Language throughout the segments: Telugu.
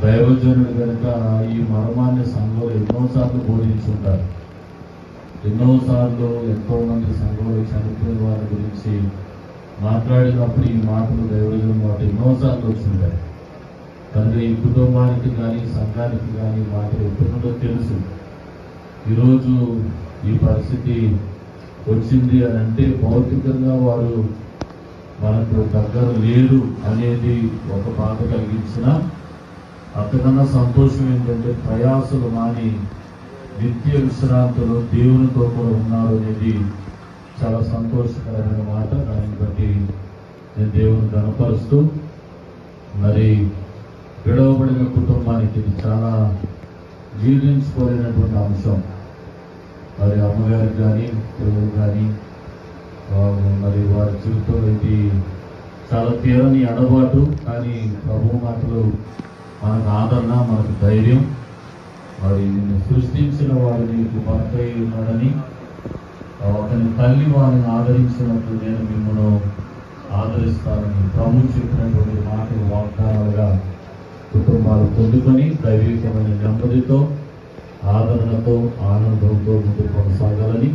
దైవజనుడు కనుక ఈ మర్మాన్ని సంఘంలో ఎన్నోసార్లు బోధించుంటారు. ఎన్నోసార్లు ఎంతో మంది సంఘంలో చనిపోయిన వారి గురించి మాట్లాడినప్పుడు ఈ మాటలు దైవజనుడు మాట ఎన్నోసార్లు వచ్చింటాయి. కనుక ఈ కుటుంబానికి కానీ సంఘానికి కానీ మాటలు ఎప్పుడుందో తెలుసు. ఈరోజు ఈ పరిస్థితి వచ్చింది అని అంటే భౌతికంగా వారు మనకు దగ్గర లేరు అనేది ఒక బాధ కలిగించిన, అంతకన్నా సంతోషం ఏంటంటే ప్రయాసలు మాని నిత్య విశ్రాంతులు దేవునితో కూడా ఉన్నారు అనేది చాలా సంతోషకరమైన మాట. దాన్ని బట్టి నేను దేవుని గణపరుస్తూ, మరి విడవబడిన కుటుంబానికి ఇది చాలా జీర్ణించుకోలేనటువంటి అంశం. మరి అమ్మగారికి కానీ పిల్లలు కానీ మరి వారి జీవితంలో ఇది చాలా తీరని ఎడబాటు. కానీ ప్రభు మాటలు మనకు ఆదరణ, మనకు ధైర్యం. మరి నిన్ను సృష్టించిన వాడు నీకు భర్త ఉన్నాడని, ఒకని తల్లి వారిని ఆదరించినట్లు నేను మిమ్మల్ని ఆదరిస్తానని ప్రభు చెప్పినటువంటి మాటలు వాగ్దానాలుగా కుటుంబాలు పొందుకొని దైవికమైన నెమ్మదితో, ఆదరణతో, ఆనందంతో ముందుకు కొనసాగాలని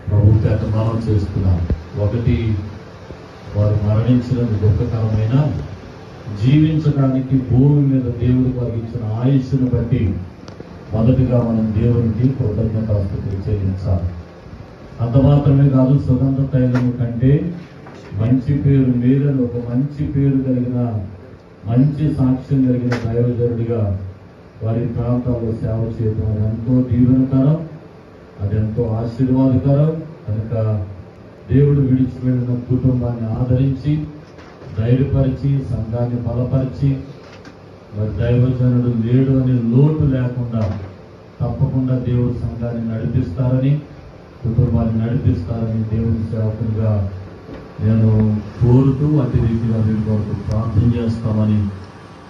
ప్రభు చేత మనం చేస్తున్నాం. ఒకటి, వారు మరణించినందుకు దుఃఖకరమైన జీవించడానికి భూమి మీద దేవుడు కలిగించిన ఆయుష్ను బట్టి మొదటిగా మనం దేవునికి కృతజ్ఞతాస్తుతులు చెల్లించాలి. అంత మాత్రమే కాదు, సుగంధ తైలము కంటే మంచి పేరు మేలని ఒక మంచి పేరు కలిగిన, మంచి సాక్ష్యం కలిగిన దైవజనుడిగా వారి ప్రాంతాల్లో సేవ చేయడం అది ఎంతో దీవెనకరం, అది ఎంతో ఆశీర్వాదకరం. కనుక దేవుడు విడిచి వెళ్ళిన కుటుంబాన్ని ఆదరించి, ధైర్యపరిచి, సంఘాన్ని బలపరిచి, మరి దైవజనుడు లేడు అనే లోటు లేకుండా తప్పకుండా దేవుడు సంఘాన్ని నడిపిస్తారని, కుటుంబాన్ని నడిపిస్తారని దేవుని సేవకునిగా నేను కోరుతూ అతి రీతిగా మీరు కొరకు ప్రార్థన చేస్తామని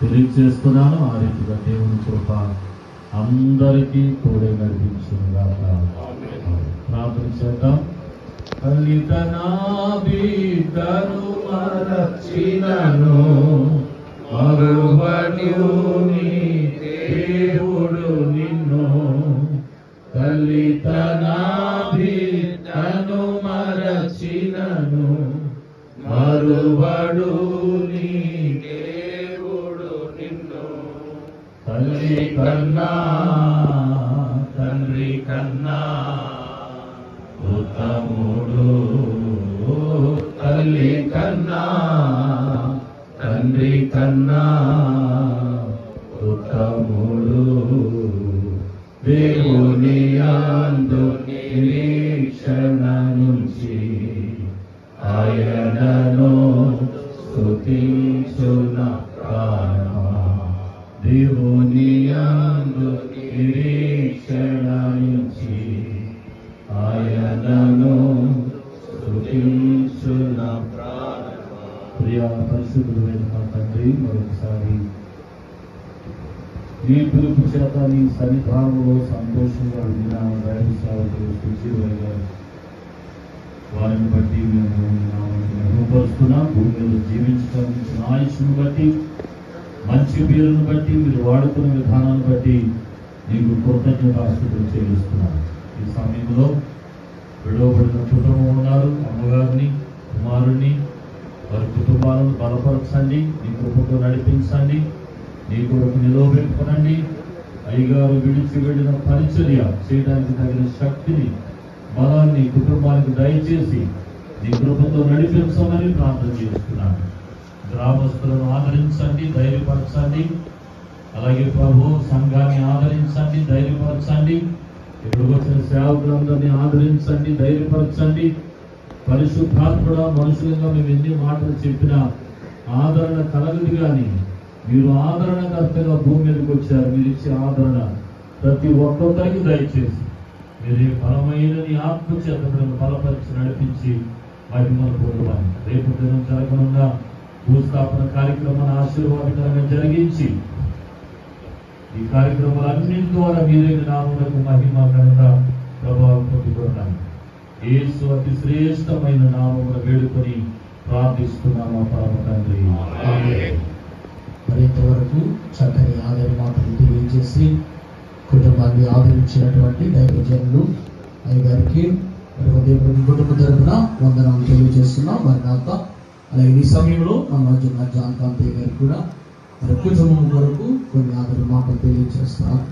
తెలియజేస్తున్నాను. ఆ రీతిగా దేవుని కృప అందరికీ తోడే నడిపించుగా ప్రార్థన చేద్దాం. కలితనా బిడ్డను మరచినను మరువడు నీ దేవుడు నిన్ను, కలితనా బిడ్డను మరచినను మరువడు నీ దేవుడు నిన్ను, తల్లి కన్నా తండ్రి కన్నా ఉత్తముడు, తల్లి కన్నా తండ్రి కన్నా ఉత్తముడు, దేవుని యందు నిరీక్షణ నుంచి ఆయనను స్తుతించున ప్రాణమా, దేవుని యందు నిరీక్షణ నుంచి ఆయనను స్తుతించున ప్రాణమా. ప్రియా పరిశుద్ధుడైన మా తండ్రి, మరొకసారి నీ పిలుపు చేత నీ సన్నిధానంలో సంతోషంగా విన్న దైవ సేవకులు సుజీవయ్య గారు, వారిని బట్టి మేము మహిమపరుస్తున్నాం. భూమి మీద జీవించడానికి ఆయుష్ను బట్టి, మంచి పేరును బట్టి, మీరు వాడుకున్న విధానాన్ని బట్టి నీకు కృతజ్ఞతాస్తుతులు చెల్లిస్తున్నాం. ఈ సమయంలో విడవబడిన కుటుంబం ఉన్నారు, అమ్మగారిని, కుమారుణ్ణి, వారి కుటుంబాలను బలపరచండి, నీ కృపతో నడిపించండి, నీ కొరకు నిలవబెట్టుకునండి. అయ్యగారు విడిచి వెళ్ళిన పరిచర్య చేయడానికి తగిన శక్తిని, బలాన్ని కుటుంబానికి దయచేసి నీ కృపతో నడిపించమని ప్రార్థన చేస్తున్నాను. గ్రామస్తులను ఆదరించండి, ధైర్యపరచండి. అలాగే ప్రభు సంఘాన్ని ఆదరించండి, ధైర్యపరచండి. ఇప్పుడు వచ్చిన సేవకులందరినీ ఆదరించండి, ధైర్యపరచండి. పరిశుద్ధాత్ముడా, మనుషులుగా మేము ఎన్ని మాటలు చెప్పినా ఆదరణ కలగదు. కానీ మీరు ఆదరణకర్తగా భూమి మీదకి వచ్చారు. మీరు ఇచ్చే ఆదరణ ప్రతి ఒక్కొక్కరికి దయచేసి మీరే బలమైన నీ ఆత్మ చేత బలపరిచి నడిపించి మహిమను పొందమని, రేపు దినం జరగనున్న భూస్థాపన కార్యక్రమాన్ని ఆశీర్వాదకరంగా జరిగించి ఈ కార్యక్రమాలన్నింటి ద్వారా మీరే నామమునకు మహిమ ఘనత ప్రభావం పొందుకోవడానికి యేసు అతి శ్రేష్టమైన నామమున వేడుకొని ప్రార్థిస్తున్నాము పరమ తండ్రి. ఆమేన్. ఇంతవరకు చక్కని ఆదరణ మాటలు తెలియజేసి కుటుంబాన్ని ఆదరించినటువంటి దైవజనులు అయ్యగారికి కుటుంబ తరపున వందనాలు తెలియజేస్తున్నాం. మరి నాత అలాగే ఈ సమయంలో మన జాన్ కాంతయ్య గారికి కూడా మరి కుటుంబం వరకు కొన్ని ఆదరణ మాటలు తెలియజేస్తున్నారు.